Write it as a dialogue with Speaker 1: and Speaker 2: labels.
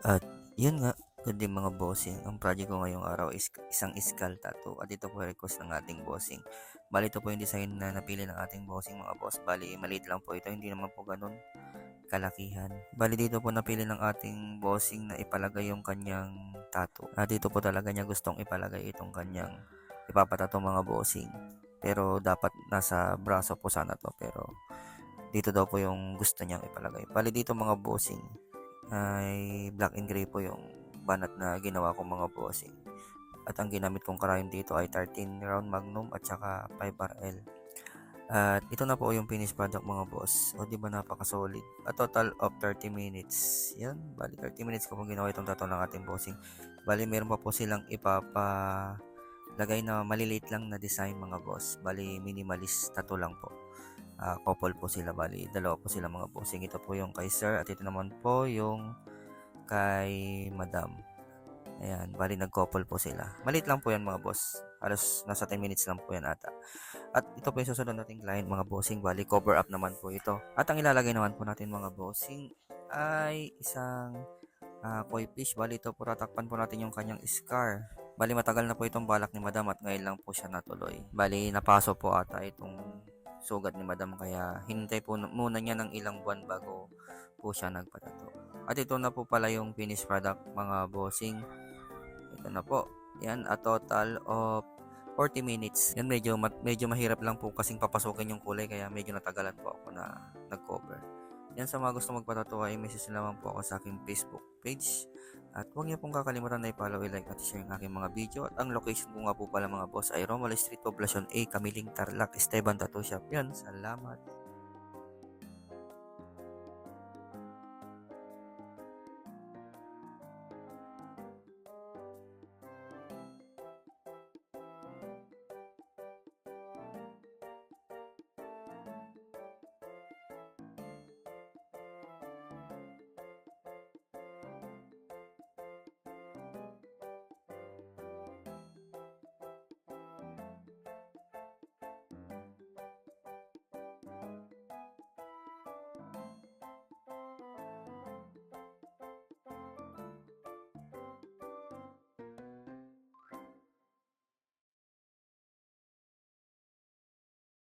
Speaker 1: At yun nga, good din mga bossing. Ang project ko ngayong araw is isang skull tattoo. At ito po request ng ating bossing. Bali ito po yung design na napili ng ating bossing mga boss. Bali maliit lang po ito, hindi naman po ganun kalakihan. Bali dito po napili ng ating bossing na ipalagay yung kanyang tattoo. At dito po talaga niya gustong ipalagay itong kanyang ipapatato mga bossing. Pero dapat nasa braso po sana to. Pero dito daw po yung gusto niyang ipalagay. Bali dito mga bossing ay black and gray po yung banat na ginawa kong mga bossing. At ang ginamit kong karayon dito ay 13 round magnum at saka 5RL. At ito na po yung finished product mga boss. O di ba napaka-solid. A total of 30 minutes. Yan, bali 30 minutes ko pong ginawa itong tattoo ng ating bossing. Bali meron pa po silang ipapalagay na maliliit lang na design mga boss. Bali minimalist tattoo lang po. Couple po sila, bali dalawa po sila mga bossing. Ito po yung kay sir at ito naman po yung kay madam. Ayan, bali nag-couple po sila. Maliit lang po yan mga boss. Halos nasa 10 minutes lang po yan ata. At ito po yung susunod nating client mga bossing. Bali cover up naman po ito. At ang ilalagay naman po natin mga bossing ay isang koi fish. Bali ito po tatakpan po natin yung kanyang scar. Bali matagal na po itong balak ni madam at ngayon lang po siya natuloy. Bali napaso po ata itong sugat ni madam kaya hintay po muna niya ng ilang buwan bago po siya nagpatato. At ito na po pala yung finished product mga bossing. Ito na po. Yan, a total of 40 minutes. Yan, medyo mahirap lang po kasing papasukin yung kulay kaya medyo natagalan po ako na nag-cover. Yan, sa mga gusto magpatato ay message lamang po ako sa aking Facebook page. At huwag niyo pong kakalimutan na i-follow, i-like at share ang aking mga video. At ang location ko nga po pala mga boss ay Romuald Street, Poblacion A, Camiling, Tarlac, Esteban Tattoo Shop. Yan, salamat.